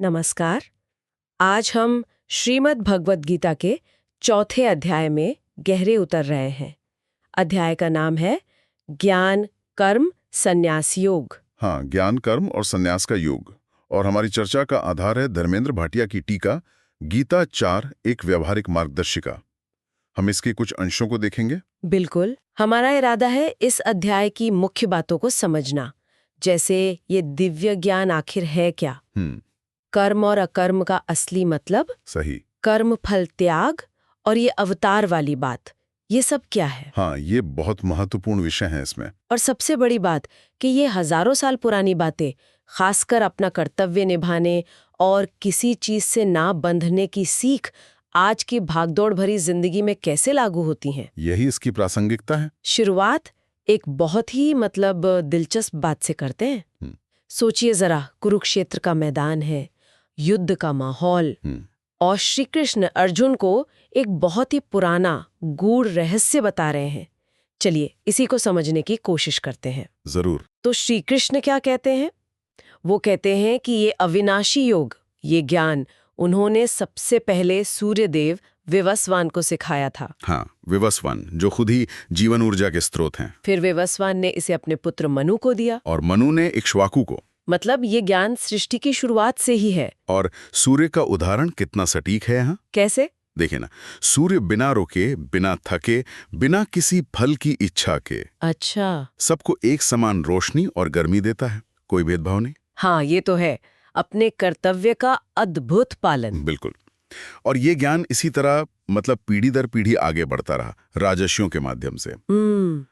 नमस्कार। आज हम श्रीमद् भगवद गीता के चौथे अध्याय में गहरे उतर रहे हैं। अध्याय का नाम है ज्ञान कर्म संन्यास योग। हाँ, ज्ञान कर्म और संन्यास का योग। और हमारी चर्चा का आधार है धर्मेंद्र भाटिया की टीका गीता 4 एक व्यावहारिक मार्गदर्शिका। हम इसके कुछ अंशों को देखेंगे। बिल्कुल, हमारा इरादा है इस अध्याय की मुख्य बातों को समझना, जैसे ये दिव्य ज्ञान आखिर है क्या, कर्म और अकर्म का असली मतलब, सही। कर्म फल त्याग और ये अवतार वाली बात, ये सब क्या है। हाँ, ये बहुत महत्वपूर्ण विषय है इसमें। और सबसे बड़ी बात कि ये हजारों साल पुरानी बातें, खासकर अपना कर्तव्य निभाने और किसी चीज से ना बंधने की सीख आज की भागदौड़ भरी जिंदगी में कैसे लागू होती हैं। यही इसकी प्रासंगिकता है। शुरुआत एक बहुत ही दिलचस्प बात से करते हैं। सोचिए जरा, कुरुक्षेत्र का मैदान है, युद्ध का माहौल, और श्री कृष्ण अर्जुन को एक बहुत ही पुराना गूढ़ रहस्य बता रहे हैं। चलिए इसी को समझने की कोशिश करते हैं। जरूर। तो श्री कृष्ण क्या कहते हैं? वो कहते हैं कि ये अविनाशी योग, ये ज्ञान उन्होंने सबसे पहले सूर्यदेव विवस्वान को सिखाया था। हाँ, विवस्वान जो खुद ही जीवन ऊर्जा के स्रोत हैं। फिर विवस्वान ने इसे अपने पुत्र मनु को दिया, और मनु ने इक्ष्वाकु को। मतलब ये ज्ञान सृष्टि की शुरुआत से ही है। और सूर्य का उदाहरण कितना सटीक है यहाँ। कैसे? देखिए ना, सूर्य बिना रुके, बिना थके, बिना किसी फल की इच्छा के अच्छा, सबको एक समान रोशनी और गर्मी देता है, कोई भेदभाव नहीं। हाँ ये तो है, अपने कर्तव्य का अद्भुत पालन। बिल्कुल। और ये ज्ञान इसी तरह पीढ़ी दर पीढ़ी आगे बढ़ता रहा राजर्षियों के माध्यम से।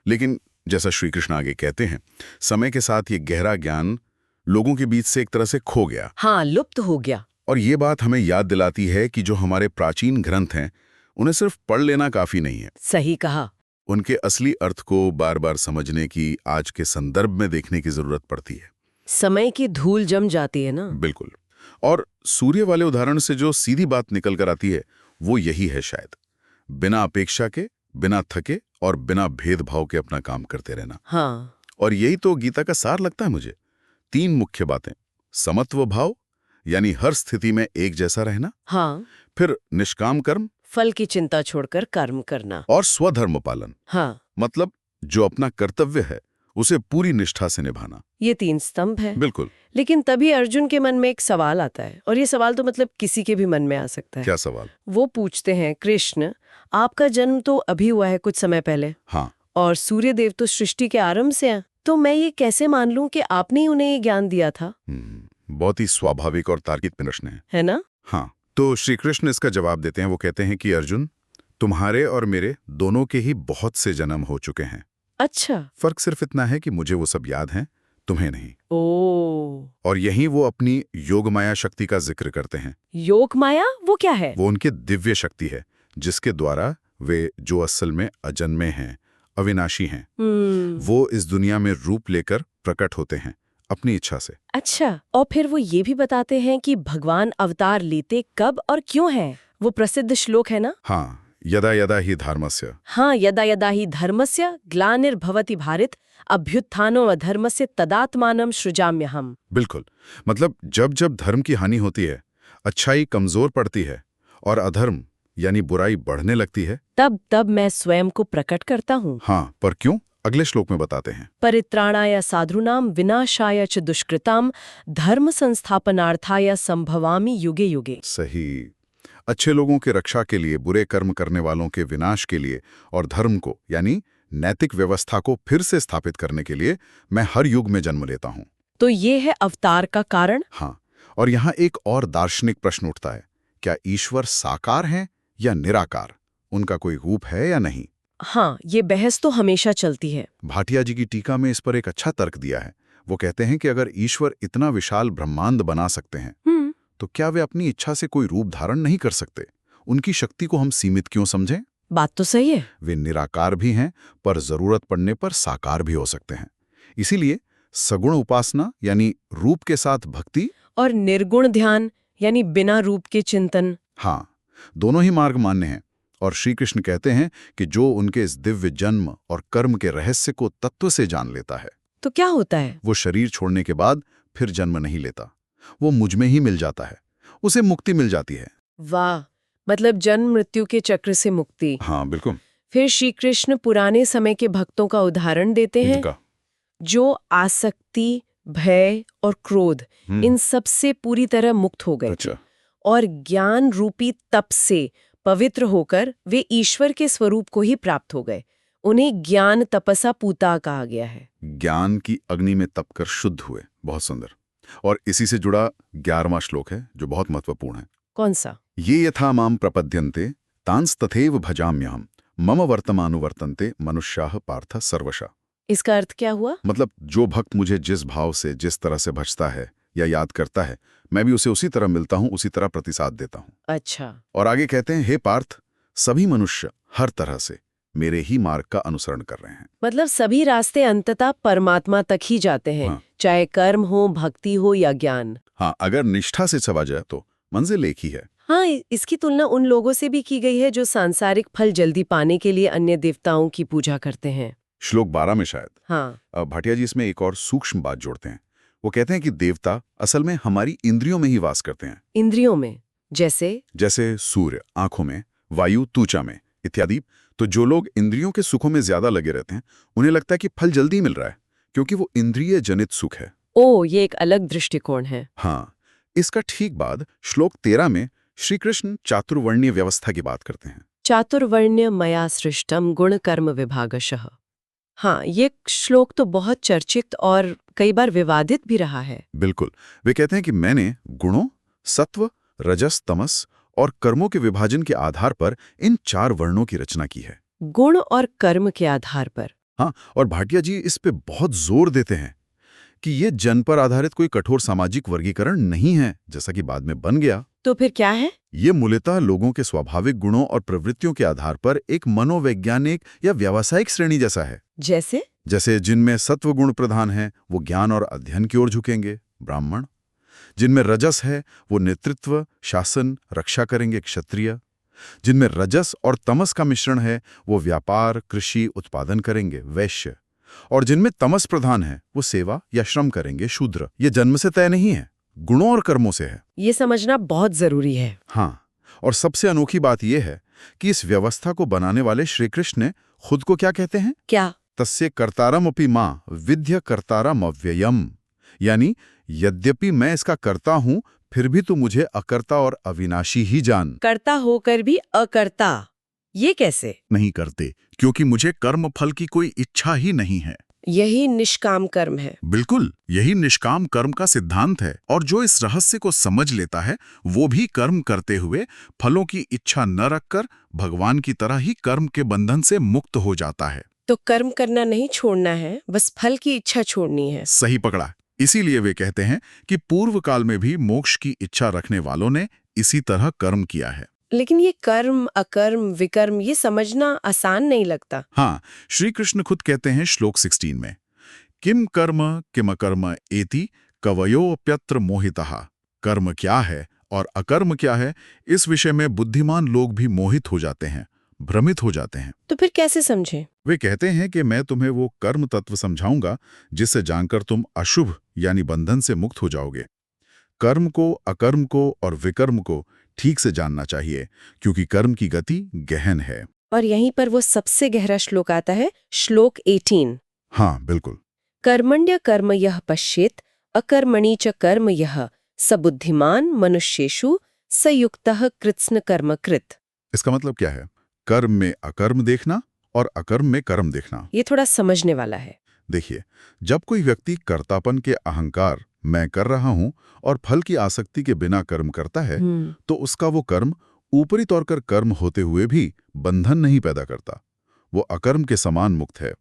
लेकिन जैसा श्री कृष्ण आगे कहते हैं, समय के साथ ये गहरा ज्ञान लोगों के बीच से एक तरह से खो गया। हाँ, लुप्त हो गया। और ये बात हमें याद दिलाती है कि जो हमारे प्राचीन ग्रंथ हैं, उन्हें सिर्फ पढ़ लेना काफी नहीं है। सही कहा। उनके असली अर्थ को बार बार समझने की, आज के संदर्भ में देखने की जरूरत पड़ती है। समय की धूल जम जाती है ना। बिल्कुल। और सूर्य वाले उदाहरण से जो सीधी बात निकल कर आती है वो यही है शायद, बिना अपेक्षा के, बिना थके और बिना भेदभाव के अपना काम करते रहना। हाँ। और यही तो गीता का सार लगता है मुझे। 3 मुख्य बातें, समत्व भाव यानी हर स्थिति में एक जैसा रहना। हाँ। फिर निष्काम कर्म, फल की चिंता छोड़कर कर्म करना। और स्वधर्म पालन, हाँ, मतलब जो अपना कर्तव्य है उसे पूरी निष्ठा से निभाना। ये 3 स्तंभ है। बिल्कुल। लेकिन तभी अर्जुन के मन में एक सवाल आता है, और ये सवाल तो किसी के भी मन में आ सकता है। क्या सवाल? वो पूछते हैं, कृष्ण आपका जन्म तो अभी हुआ है, कुछ समय पहले। हाँ। और सूर्य देव तो सृष्टि के आरंभ से हैं, तो मैं ये कैसे मान लूं कि आपने ही उन्हें ये ज्ञान दिया था? बहुत ही स्वाभाविक और तार्किक प्रश्न है ना? हाँ। तो श्री कृष्ण इसका जवाब देते हैं। वो कहते हैं कि अर्जुन, तुम्हारे और मेरे दोनों के ही बहुत से जन्म हो चुके हैं। अच्छा। फर्क सिर्फ इतना है कि मुझे वो सब याद हैं, तुम्हें नहीं। ओह। और यहीं वो अपनी योग माया शक्ति का जिक्र करते हैं। योग माया वो क्या है? वो उनकी दिव्य शक्ति है, जिसके द्वारा वे, जो असल में अजन्मे हैं, अविनाशी हैं, वो इस दुनिया में रूप लेकर प्रकट होते हैं अपनी इच्छा से। अच्छा, और फिर वो ये भी बताते हैं कि भगवान अवतार लेते कब और क्यों हैं? वो प्रसिद्ध श्लोक है ना? हाँ, यदा यदा ही धर्मस्य। हाँ, यदा यदा ही धर्मस्य ग्लानिर्भवति भारत अभ्युत्थानो अधर्मस्य तदात्मानं सृजाम्यहम्। बिल्कुल। जब जब धर्म की हानि होती है, अच्छाई कमजोर पड़ती है और अधर्म यानी बुराई बढ़ने लगती है, तब तब मैं स्वयं को प्रकट करता हूँ। हाँ, पर क्यों? अगले श्लोक में बताते हैं। परित्राणाय साधूनां विनाशाय च दुष्कृतां धर्म संस्थापनार्थाय संभवामि युगे युगे। सही। अच्छे लोगों की रक्षा के लिए, बुरे कर्म करने वालों के विनाश के लिए और धर्म को यानी नैतिक व्यवस्था को फिर से स्थापित करने के लिए मैं हर युग में जन्म लेता हूँ। तो ये है अवतार का कारण। हाँ। और यहाँ एक और दार्शनिक प्रश्न उठता है, क्या ईश्वर साकार हैं या निराकार? उनका कोई रूप है या नहीं? हाँ, ये बहस तो हमेशा चलती है। भाटिया जी की टीका में इस पर एक अच्छा तर्क दिया है। वो कहते हैं कि अगर ईश्वर इतना विशाल ब्रह्मांड बना सकते हैं, तो क्या वे अपनी इच्छा से कोई रूप धारण नहीं कर सकते? उनकी शक्ति को हम सीमित क्यों समझें? बात तो सही है। वे निराकार भी हैं, पर जरूरत पड़ने पर साकार भी हो सकते हैं। इसीलिए सगुण उपासना यानी रूप के साथ भक्ति, और निर्गुण ध्यान यानी बिना रूप के चिंतन, हाँ, दोनों ही मार्ग मान्य हैं। और श्री कृष्ण कहते हैं कि जो उनके इस दिव्य जन्म और कर्म के रहस्य को तत्व से जान लेता है, तो क्या होता है? वो शरीर छोड़ने के बाद फिर जन्म नहीं लेता। वो मुझ में ही मिल जाता है, उसे मुक्ति मिल जाती है। वाह, मतलब जन्म मृत्यु के चक्र से मुक्ति। हाँ बिल्कुल। फिर श्री कृष्ण पुराने समय के भक्तों का उदाहरण देते हैं, इनका जो आसक्ति, भय और क्रोध इन सब से पूरी तरह मुक्त हो गए थे और ज्ञान रूपी तप से पवित्र होकर वे ईश्वर के स्वरूप को ही प्राप्त हो गए। उन्हें ज्ञान तपसा पूता कहा गया है। ज्ञान की अग्नि में तप कर शुद्ध हुए। बहुत सुंदर। और इसी से जुड़ा 11वां श्लोक है जो बहुत महत्वपूर्ण है। कौन सा? ये यथा माम प्रपद्यन्ते तांस तथैव भजाम्यहम् मम वर्तमानुवर्तन्ते मनुष्याः पार्थ सर्वशः। इसका अर्थ क्या हुआ? मतलब जो भक्त मुझे जिस भाव से, जिस तरह से भजता है या याद करता है, मैं भी उसे उसी तरह मिलता हूं, उसी तरह प्रतिसाद देता हूं। अच्छा। और आगे कहते हैं, हे पार्थ, सभी मनुष्य हर तरह से मेरे ही मार्ग का अनुसरण कर रहे हैं। मतलब सभी रास्ते अंततः परमात्मा तक ही जाते हैं। हाँ। चाहे कर्म हो, भक्ति हो या ज्ञान। हाँ, अगर निष्ठा से चला जाए तो मंजिल एक ही है। हाँ, इसकी तुलना उन लोगों से भी की गई है जो सांसारिक फल जल्दी पाने के लिए अन्य देवताओं की पूजा करते हैं। श्लोक 12 में शायद। हाँ। भाटिया जी इसमें एक और सूक्ष्म बात जोड़ते हैं। वो कहते हैं कि देवता असल में हमारी इंद्रियों में ही वास करते हैं। इंद्रियों में? जैसे सूर्य आंखों में, वायु त्वचा में इत्यादि। तो जो लोग इंद्रियों के सुखों में ज्यादा लगे रहते हैं, उन्हें लगता है कि फल जल्दी मिल रहा है, क्योंकि वो इंद्रिय जनित सुख है। ओ, ये एक अलग दृष्टिकोण है। हाँ, इसका ठीक बाद श्लोक 13 में श्री कृष्ण चातुर्वर्णीय व्यवस्था की बात करते हैं। चातुर्वर्ण्य मया सृष्टम गुण कर्म विभागशः। हाँ, ये श्लोक तो बहुत चर्चित और कई बार विवादित भी रहा है। बिल्कुल। वे कहते हैं कि मैंने गुणों, सत्व, रजस, तमस और कर्मों के विभाजन के आधार पर इन 4 वर्णों की रचना की है। गुण और कर्म के आधार पर? हाँ, और भाटिया जी इस पे बहुत जोर देते हैं कि ये जन पर आधारित कोई कठोर सामाजिक वर्गीकरण नहीं है, जैसा कि बाद में बन गया। तो फिर क्या है? ये मूलतः लोगों के स्वाभाविक गुणों और प्रवृत्तियों के आधार पर एक मनोवैज्ञानिक या व्यावसायिक श्रेणी जैसा है। जैसे जिनमें सत्व गुण प्रधान है वो ज्ञान और अध्ययन की ओर झुकेंगे, ब्राह्मण। जिनमें रजस है वो नेतृत्व, शासन, रक्षा करेंगे, क्षत्रिय। जिनमें रजस और तमस का मिश्रण है वो व्यापार, कृषि, उत्पादन करेंगे, वैश्य। और जिनमें तमस प्रधान है वो सेवा या श्रम करेंगे, शूद्र। ये जन्म से तय नहीं है, गुणों और कर्मों से है। ये समझना बहुत जरूरी है। हाँ, और सबसे अनोखी बात यह है कि इस व्यवस्था को बनाने वाले श्री कृष्ण ने खुद को क्या कहते हैं? क्या? तस्य कर्तारमपि मां विद्य कर्तारम अव्ययम। यानी यद्यपि मैं इसका कर्ता हूं, फिर भी तू मुझे अकर्ता और अविनाशी ही जान। कर्ता होकर भी अकर्ता, ये कैसे? नहीं करते, क्योंकि मुझे कर्म फल की कोई इच्छा ही नहीं है। यही निष्काम कर्म है। बिल्कुल, यही निष्काम कर्म का सिद्धांत है। और जो इस रहस्य को समझ लेता है वो भी कर्म करते हुए फलों की इच्छा न रखकर भगवान की तरह ही कर्म के बंधन से मुक्त हो जाता है। तो कर्म करना नहीं छोड़ना है, बस फल की इच्छा छोड़नी है। सही पकड़ा। इसीलिए वे कहते हैं कि पूर्व काल में भी मोक्ष की इच्छा रखने वालों ने इसी तरह कर्म किया है। लेकिन ये कर्म, अकर्म, विकर्म, ये समझना आसान नहीं लगता। हाँ, श्री कृष्ण खुद कहते हैं श्लोक 16 में, किम कर्म किम अकर्म एति कवयोप्यत्र मोहितः। कर्म क्या है और अकर्म क्या है, इस विषय में बुद्धिमान लोग भी मोहित हो जाते हैं, भ्रमित हो जाते हैं। तो फिर कैसे समझें? वे कहते हैं कि मैं तुम्हें वो कर्म तत्व समझाऊंगा जिससे जानकर तुम अशुभ यानी बंधन से मुक्त हो जाओगे। कर्म को, अकर्म को और विकर्म को ठीक से जानना चाहिए, क्योंकि कर्म की गति गहन है। और यहीं पर वो सबसे गहरा श्लोक आता है, श्लोक 18। हाँ बिल्कुल। कर्मण्य कर्म यह पश्येत अकर्मणि च कर्म यह सबुद्धिमान मनुष्येषु सयुक्तः कृत्स्न कर्म कृत। इसका मतलब क्या है? कर्म में अकर्म देखना और अकर्म में कर्म देखना। ये थोड़ा समझने वाला है। देखिए, जब कोई व्यक्ति कर्तापन के अहंकार, मैं कर रहा हूं, और फल की आसक्ति के बिना कर्म करता है, तो उसका वो कर्म ऊपरी तौर पर कर्म होते हुए भी बंधन नहीं पैदा करता। वो अकर्म के समान मुक्त है।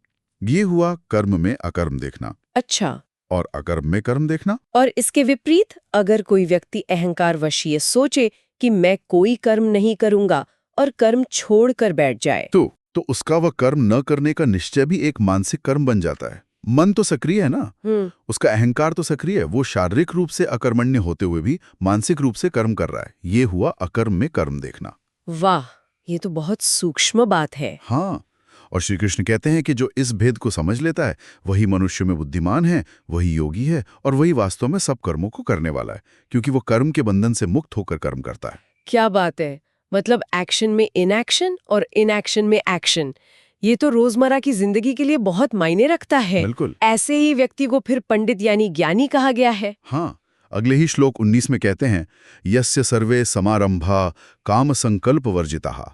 ये हुआ कर्म में अकर्म देखना। अच्छा। और अकर्म में कर्म देखना? और इसके विपरीत, अगर कोई व्यक्ति अहंकारवश ये सोचे कि मैं कोई कर्म नहीं करूंगा और कर्म छोड़कर बैठ जाए, तो उसका वह कर्म न करने का निश्चय भी एक मानसिक कर्म बन जाता है। मन तो सक्रिय है ना, उसका अहंकार तो सक्रिय है। वो शारीरिक रूप से अकर्मण्य होते हुए भी मानसिक रूप से कर्म कर रहा है। ये हुआ अकर्म में कर्म देखना। वाह, ये तो बहुत सूक्ष्म बात है। हाँ, और श्री कृष्ण कहते हैं कि जो इस भेद को समझ लेता है वही मनुष्य में बुद्धिमान है, वही योगी है और वही वास्तव में सब कर्मों को करने वाला है, क्योंकि वो कर्म के बंधन से मुक्त होकर कर्म करता है। क्या बात है, मतलब एक्शन में इनएक्शन और इनएक्शन में एक्शन, ये तो रोजमर्रा की जिंदगी के लिए बहुत मायने रखता है। बिल्कुल। ऐसे ही व्यक्ति को फिर पंडित यानी ज्ञानी कहा गया है। हाँ, अगले ही श्लोक 19 में कहते हैं, यस्य सर्वे समारंभा काम संकल्प वर्जिताः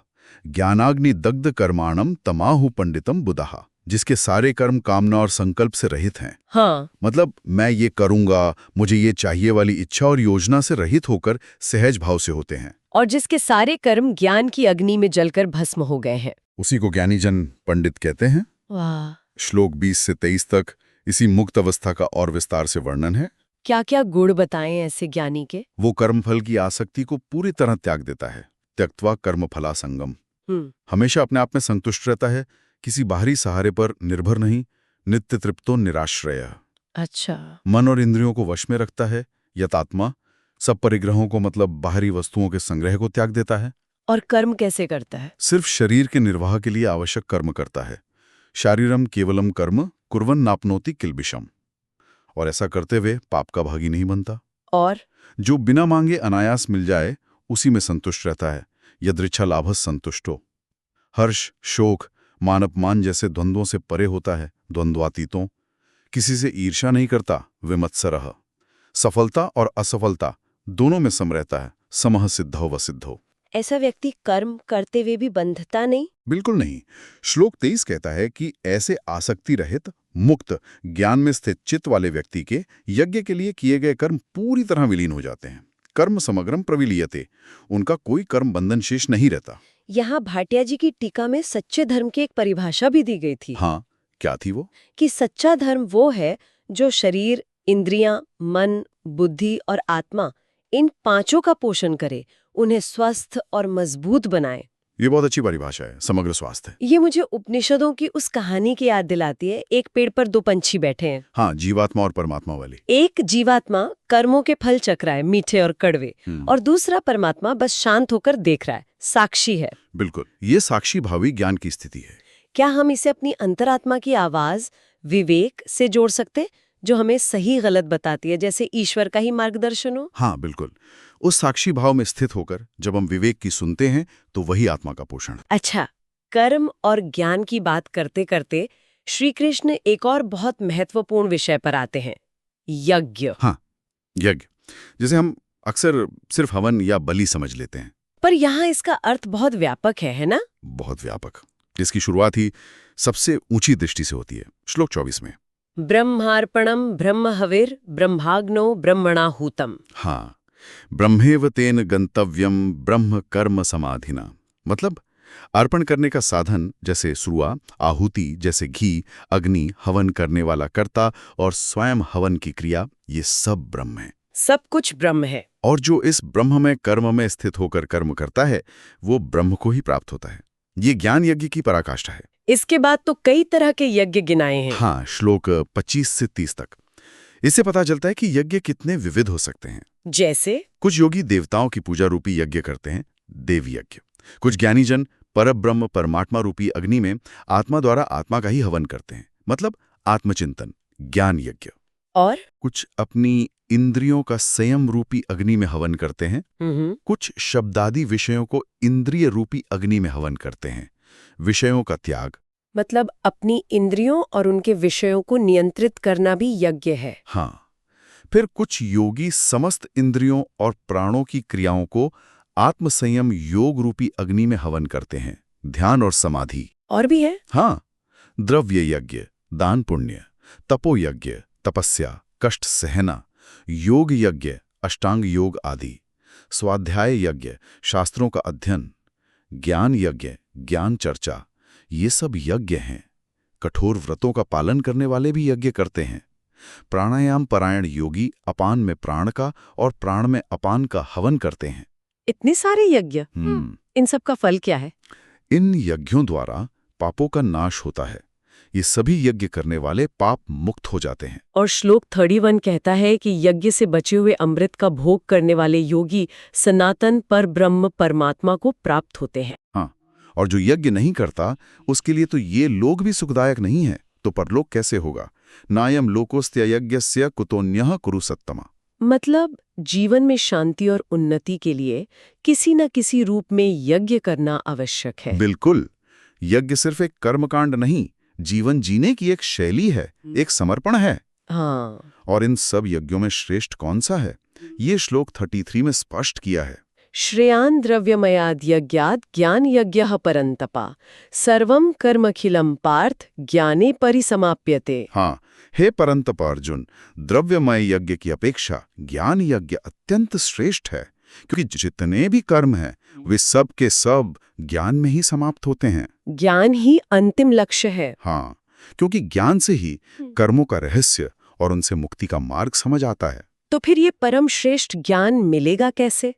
ज्ञानाग्नि दग्ध कर्माणम तमाहु पंडितम बुधाः, जिसके सारे कर्म कामना और संकल्प से रहित हैं। हाँ, मतलब मैं ये करूंगा, मुझे ये चाहिए वाली इच्छा और योजना से रहित होकर सहज भाव से होते हैं। और जिसके सारे कर्म ज्ञान की अग्नि में जलकर भस्म हो गए हैं। उसी को ज्ञानी जन पंडित कहते हैं। वाह, श्लोक 20 से 23 तक इसी मुक्त अवस्था का और विस्तार से वर्णन है। क्या क्या गुण बताएं ऐसे ज्ञानी के? वो कर्मफल की आसक्ति को पूरी तरह त्याग देता है, त्यक्त्वा कर्मफला संगम। हमेशा अपने आप में संतुष्ट रहता है, किसी बाहरी सहारे पर निर्भर नहीं, नित्य तृप्तो निराश्रय। अच्छा। मन और इंद्रियों को वश में रखता है, यतात्मा सब परिग्रहों को मतलब बाहरी वस्तुओं के संग्रह को त्याग देता है। और कर्म कैसे करता है? सिर्फ शरीर के निर्वाह के लिए आवश्यक कर्म करता है। शारीरम केवलम कर्म कुर्वन् नाप्नोति किल्बिषम। और ऐसा करते हुए पाप का भागी नहीं बनता। और जो बिना मांगे अनायास मिल जाए उसी में संतुष्ट रहता है। यदृच्छा लाभस संतुष्टो। हर्ष, शोक, मान अपमान जैसे द्वंद्वों से परे होता है, द्वंद्वातीतों। किसी से ईर्ष्या नहीं करता, विमत्सरः। सफलता और असफलता दोनों में सम रहता है, समः सिद्धो व सिद्धो। ऐसा व्यक्ति कर्म करते हुए भी बंधता नहीं? बिल्कुल नहीं। श्लोक 23 कहता है कि ऐसे आसक्ति रहित, मुक्त, ज्ञान में स्थित चित्त वाले व्यक्ति के यज्ञ के लिए किए गए कर्म पूरी तरह विलीन हो जाते हैं। कर्म समग्रम प्रविलीयते, उनका कोई कर्म बंधन शेष नहीं रहता। यहाँ भाटिया जी की टीका में सच्चे धर्म की एक परिभाषा भी दी गई थी। हाँ, क्या थी वो? कि सच्चा धर्म वो है जो शरीर, इंद्रियां, मन, बुद्धि और आत्मा, इन पांचों का पोषण करे, उन्हें स्वस्थ और मजबूत बनाए। ये बहुत अच्छी परिभाषा है, समग्र स्वास्थ्य। ये मुझे उपनिषदों की उस कहानी की याद दिलाती है, एक पेड़ पर दो पंछी बैठे हैं। हाँ, जीवात्मा और परमात्मा वाली। एक जीवात्मा कर्मों के फल चख रहा है, मीठे और कड़वे, और दूसरा परमात्मा बस शांत होकर देख रहा है, साक्षी है। बिल्कुल, ये साक्षी भावी ज्ञान की स्थिति है। क्या हम इसे अपनी अंतरात्मा की आवाज, विवेक से जोड़ सकते, जो हमें सही गलत बताती है, जैसे ईश्वर का ही मार्गदर्शन हो? हाँ, बिल्कुल। उस साक्षी भाव में स्थित होकर जब हम विवेक की सुनते हैं तो वही आत्मा का पोषण। अच्छा, कर्म और ज्ञान की बात करते करते श्री कृष्ण एक और बहुत महत्वपूर्ण विषय पर आते हैं, यज्ञ। हाँ, यज्ञ, जिसे हम अक्सर सिर्फ हवन या बलि समझ लेते हैं। पर यहाँ इसका अर्थ बहुत व्यापक है ना? बहुत व्यापक। इसकी शुरुआत ही सबसे ऊंची दृष्टि से होती है, श्लोक 24 में। ब्रह्मार्पणम ब्रह्म हविर ब्रह्माग्नो ब्रह्मणाहूतम। हाँ, ब्रह्मेव तेन गंतव्यम ब्रह्म कर्म समाधिना। मतलब अर्पण करने का साधन जैसे सुरुआ, आहुति जैसे घी, अग्नि, हवन करने वाला कर्ता और स्वयं हवन की क्रिया, ये सब ब्रह्म है। सब कुछ ब्रह्म है। और जो इस ब्रह्म में कर्म में स्थित होकर कर्म करता है वो ब्रह्म को ही प्राप्त होता है। ये ज्ञान यज्ञ की पराकाष्ठा है। इसके बाद तो कई तरह के यज्ञ गिनाए हैं। हाँ, श्लोक 25 से 30 तक। इससे पता चलता है कि यज्ञ कितने विविध हो सकते हैं। जैसे कुछ योगी देवताओं की पूजा रूपी यज्ञ करते हैं, देव यज्ञ। कुछ ज्ञानीजन परब्रह्म परमात्मा रूपी अग्नि में आत्मा द्वारा आत्मा का ही हवन करते हैं, मतलब आत्मचिंतन, ज्ञान यज्ञ। और कुछ अपनी इंद्रियों का संयम रूपी अग्नि में हवन करते हैं। कुछ शब्दादि विषयों को इंद्रिय रूपी अग्नि में हवन करते हैं, विषयों का त्याग। मतलब अपनी इंद्रियों और उनके विषयों को नियंत्रित करना भी यज्ञ है। हाँ, फिर कुछ योगी समस्त इंद्रियों और प्राणों की क्रियाओं को आत्मसंयम योग रूपी अग्नि में हवन करते हैं, ध्यान और समाधि। और भी है? हाँ, द्रव्य यज्ञ, दान पुण्य, तपो यज्ञ, तपस्या, कष्ट सहना, योग यज्ञ, अष्टांग योग आदि, स्वाध्याय यज्ञ, शास्त्रों का अध्ययन, ज्ञान यज्ञ, ज्ञान चर्चा, ये सब यज्ञ हैं। कठोर व्रतों का पालन करने वाले भी यज्ञ करते हैं। प्राणायाम परायण योगी अपान में प्राण का और प्राण में अपान का हवन करते हैं। इतने सारे यज्ञ, इन सब का फल क्या है? इन यज्ञों द्वारा पापों का नाश होता है। ये सभी यज्ञ करने वाले पाप मुक्त हो जाते हैं। और श्लोक 31 कहता है कि यज्ञ से बचे हुए अमृत का भोग करने वाले योगी सनातन पर ब्रह्म परमात्मा को प्राप्त होते हैं। हाँ, और जो यज्ञ नहीं करता उसके लिए तो ये लोक भी सुखदायक नहीं है, तो परलोक कैसे होगा? नायम लोकोस्त्ययज्ञस्य कुतोन्यः कुरु सत्तमा। मतलब जीवन में शांति और उन्नति के लिए किसी न किसी रूप में यज्ञ करना आवश्यक है। बिल्कुल, यज्ञ सिर्फ एक कर्मकांड नहीं, जीवन जीने की एक शैली है, एक समर्पण है। हाँ। और इन सब यज्ञों में श्रेष्ठ कौन सा है, ये श्लोक 33 में स्पष्ट किया है। श्रेयान् द्रव्यमयाद् यज्ञात् ज्ञान यज्ञः परन्तपा सर्वं कर्मखिलं पार्थ ज्ञाने परिसमाप्यते। हाँ, हे परंतप अर्जुन, द्रव्यमय यज्ञ की अपेक्षा ज्ञान यज्ञ अत्यंत श्रेष्ठ है, क्योंकि जितने भी कर्म हैं वे सब के सब ज्ञान में ही समाप्त होते हैं। ज्ञान ही अंतिम लक्ष्य है। हाँ, क्योंकि ज्ञान से ही कर्मों का रहस्य और उनसे मुक्ति का मार्ग समझ आता है। तो फिर ये परम श्रेष्ठ ज्ञान मिलेगा कैसे?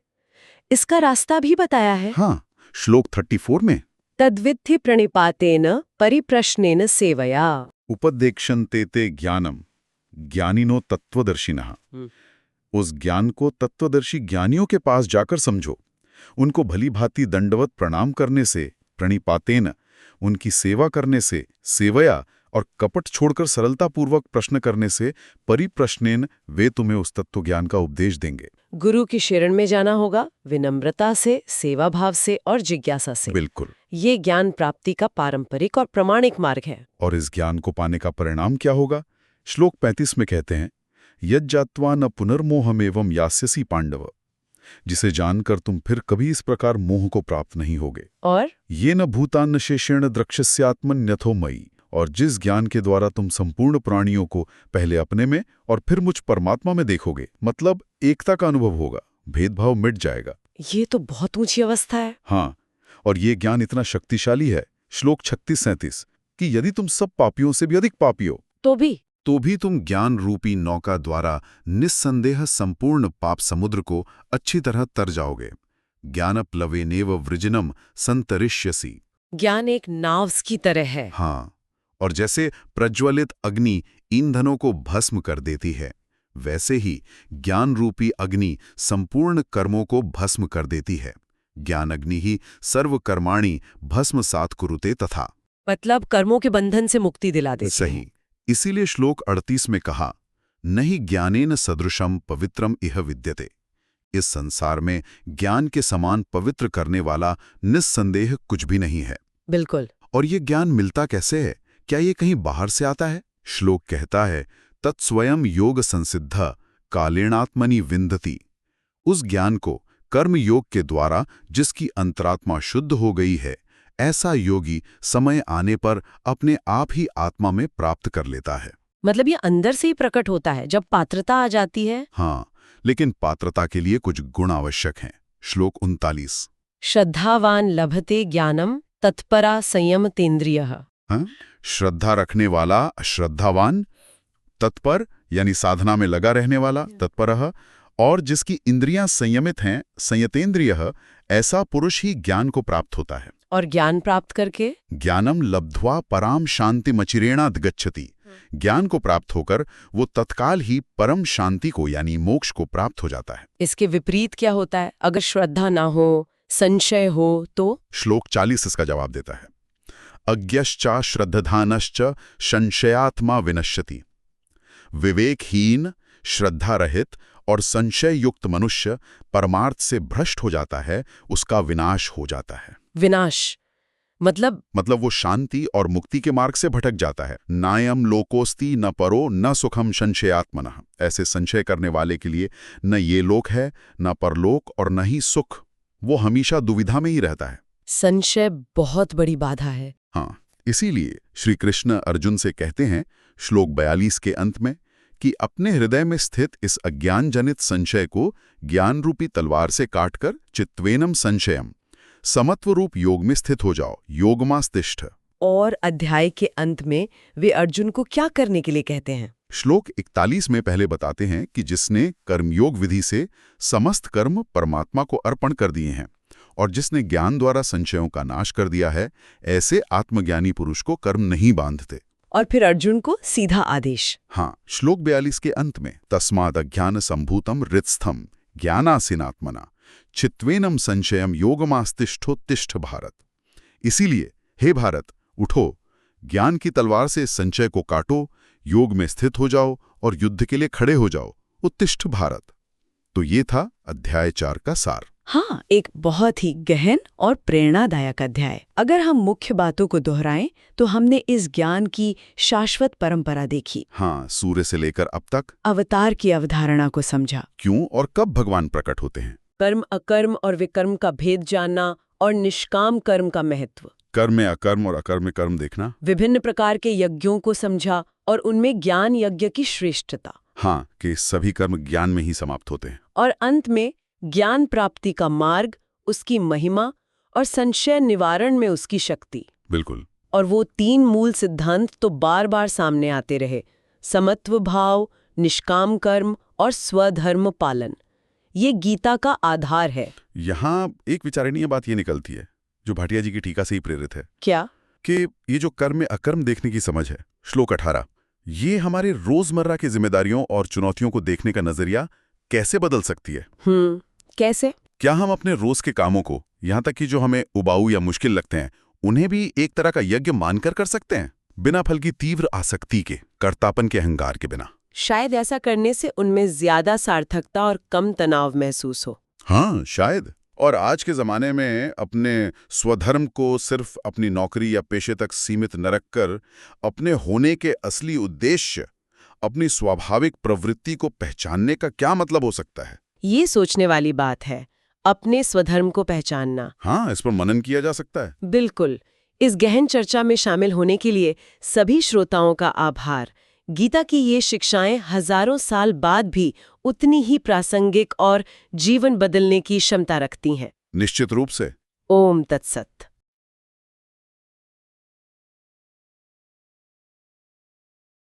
इसका रास्ता भी बताया है। हाँ, श्लोक 34 में तद्विद्धि प्रणिपातेन परिप्रश्नेन सेवया उपदेक्षन्ते ते ज्ञानम ज्ञानिनो तत्वदर्शिनः। उस ज्ञान को तत्वदर्शी ज्ञानियों के पास जाकर समझो। उनको भली भांति दंडवत प्रणाम करने से, प्रणिपातेन उनकी सेवा करने से, सेवया और कपट छोड़कर सरलतापूर्वक प्रश्न करने से, परिप्रश्नेन वे तुम्हें उस तत्व ज्ञान का उपदेश देंगे। गुरु की शरण में जाना होगा, विनम्रता से, सेवा भाव से और जिज्ञासा से। बिल्कुल। ये ज्ञान प्राप्ति का पारंपरिक और प्रमाणिक मार्ग है। और इस ज्ञान को पाने का परिणाम क्या होगा? श्लोक 35 में कहते हैं, यज्जात्वा न पुनर्मोहमेवं यास्यसि पांडव। जिसे जानकर तुम फिर कभी इस प्रकार मोह को प्राप्त नहीं होगे। और ये न भूतान्न शेषेण द्रक्ष्यस्यात्मन्यथो मयि। और जिस ज्ञान के द्वारा तुम संपूर्ण प्राणियों को पहले अपने में और फिर मुझ परमात्मा में देखोगे, मतलब एकता का अनुभव होगा, भेदभाव मिट जाएगा। ये तो बहुत ऊंची अवस्था है। हाँ, और ये ज्ञान इतना शक्तिशाली है, श्लोक 36-37, कि यदि तुम सब पापियों से भी अधिक पापी हो तो भी तुम ज्ञान रूपी नौका द्वारा निस्संदेह संपूर्ण पाप समुद्र को अच्छी तरह तर जाओगे। ज्ञानप्लवेनेव वृजनम संतरिष्यसि। ज्ञान एक नाव की तरह है। हाँ, और जैसे प्रज्वलित अग्नि ईंधनों को भस्म कर देती है, वैसे ही ज्ञान रूपी अग्नि संपूर्ण कर्मों को भस्म कर देती है। ज्ञान अग्नि ही सर्व कर्माणि भस्मसात् कुरुते तथा। मतलब कर्मों के बंधन से मुक्ति दिला देती है। सही। इसीलिए श्लोक 38 में कहा, नहीं ज्ञानेन सदृशम पवित्रम इह विद्यते। इस संसार में ज्ञान के समान पवित्र करने वाला निस्संदेह कुछ भी नहीं है। बिल्कुल। और ये ज्ञान मिलता कैसे है? क्या ये कहीं बाहर से आता है? श्लोक कहता है, तत्स्वयं योग संसिद्ध कालेणात्मनि विन्दति। उस ज्ञान को कर्म योग के द्वारा जिसकी अंतरात्मा शुद्ध हो गई है, ऐसा योगी समय आने पर अपने आप ही आत्मा में प्राप्त कर लेता है। मतलब ये अंदर से ही प्रकट होता है जब पात्रता आ जाती है। हाँ, लेकिन पात्रता के लिए कुछ गुण आवश्यक हैं। श्लोक 39। श्रद्धावान लभते ज्ञानम तत्परा संयमतेन्द्रियः। हाँ? श्रद्धा रखने वाला श्रद्धावान, तत्पर यानी साधना में लगा रहने वाला तत्परः, और जिसकी इंद्रियां संयमित हैं संयतेन्द्रियः, ऐसा पुरुष ही ज्ञान को प्राप्त होता है। और ज्ञान प्राप्त करके ज्ञानम लब्ध्वा पराम शांतिमचिरेणाद् गच्छति। ज्ञान को प्राप्त होकर वो तत्काल ही परम शांति को यानी मोक्ष को प्राप्त हो जाता है। इसके विपरीत क्या होता है? अगर श्रद्धा ना हो, संशय हो तो? श्लोक 40 इसका जवाब देता है, अज्ञश्चा श्रद्धानश्च संशयात्मा विनश्यति। विवेकहीन, श्रद्धा रहित और संशय युक्त मनुष्य परमार्थ से भ्रष्ट हो जाता है, उसका विनाश हो जाता है। विनाश मतलब वो शांति और मुक्ति के मार्ग से भटक जाता है। नायम लोकोस्ति न परो न सुखम संशयात्मनः। ऐसे संशय करने वाले के लिए न ये लोक है, न परलोक और न ही सुख। वो हमेशा दुविधा में ही रहता है। संशय बहुत बड़ी बाधा है। हाँ, इसीलिए श्री कृष्ण अर्जुन से कहते हैं श्लोक 42 के अंत में कि अपने हृदय में स्थित इस अज्ञान जनित संशय को ज्ञान रूपी तलवार से काटकर चित्वेनम संशयम, समत्व रूप योग में स्थित हो जाओ, योगमास्तिष्ठ। और अध्याय के अंत में वे अर्जुन को क्या करने के लिए कहते हैं? श्लोक 41 में पहले बताते हैं कि जिसने कर्मयोग विधि से समस्त कर्म परमात्मा को अर्पण कर दिए हैं और जिसने ज्ञान द्वारा संशयों का नाश कर दिया है, ऐसे आत्मज्ञानी पुरुष को कर्म नहीं बांधते। और फिर अर्जुन को सीधा आदेश। हाँ, श्लोक 42 के अंत में तस्माद् अज्ञान संभूतम हृत्स्थम ज्ञानासीनात्मना चित्वेनम संशयम योगमास्तिष्ठोत्तिष्ठ भारत। इसीलिए हे भारत, उठो, ज्ञान की तलवार से संचय को काटो, योग में स्थित हो जाओ और युद्ध के लिए खड़े हो जाओ। उत्तिष्ठ भारत। तो ये था अध्याय 4 का सार। हाँ, एक बहुत ही गहन और प्रेरणादायक अध्याय। अगर हम मुख्य बातों को दोहराएं तो हमने इस ज्ञान की शाश्वत परंपरा देखी। हाँ, सूर्य से लेकर अब तक अवतार की अवधारणा को समझा, क्यों और कब भगवान प्रकट होते हैं, कर्म अकर्म और विकर्म का भेद जानना और निष्काम कर्म का महत्व, कर्म में अकर्म और अकर्म में कर्म देखना, विभिन्न प्रकार के यज्ञों को समझा और उनमें ज्ञान यज्ञ की श्रेष्ठता। हाँ, कि सभी कर्म ज्ञान में ही समाप्त होते हैं। और अंत में ज्ञान प्राप्ति का मार्ग, उसकी महिमा और संशय निवारण में उसकी शक्ति। बिल्कुल। और वो 3 मूल सिद्धांत तो बार बार सामने आते रहे, समत्व भाव, निष्काम कर्म और स्वधर्म पालन। ये गीता का आधार है। यहाँ एक विचारणीय बात ये निकलती है, जो भाटिया जी की टीका से ही प्रेरित है, क्या? कि ये जो कर्म में अकर्म देखने की समझ है, श्लोक 18, ये हमारे रोजमर्रा की जिम्मेदारियों और चुनौतियों को देखने का नजरिया कैसे बदल सकती है? कैसे? क्या हम अपने रोज के कामों को, यहाँ तक कि जो हमें उबाऊ या मुश्किल लगते हैं, उन्हें भी एक तरह का यज्ञ मानकर कर सकते हैं, बिना फल की तीव्र आसक्ति के, कर्तापन के अहंकार के बिना? शायद ऐसा करने से उनमें ज्यादा सार्थकता और कम तनाव महसूस हो। हाँ, शायद। और आज के जमाने में अपने स्वधर्म को सिर्फ अपनी नौकरी या पेशे तक सीमित न रखकर अपने होने के असली उद्देश्य, अपनी स्वाभाविक प्रवृत्ति को पहचानने का क्या मतलब हो सकता है? ये सोचने वाली बात है, अपने स्वधर्म को पहचानना। हाँ, इस पर मनन किया जा सकता है। बिल्कुल। इस गहन चर्चा में शामिल होने के लिए सभी श्रोताओं का आभार। गीता की ये शिक्षाएं हजारों साल बाद भी उतनी ही प्रासंगिक और जीवन बदलने की क्षमता रखती हैं। निश्चित रूप से। ओम तत्सत।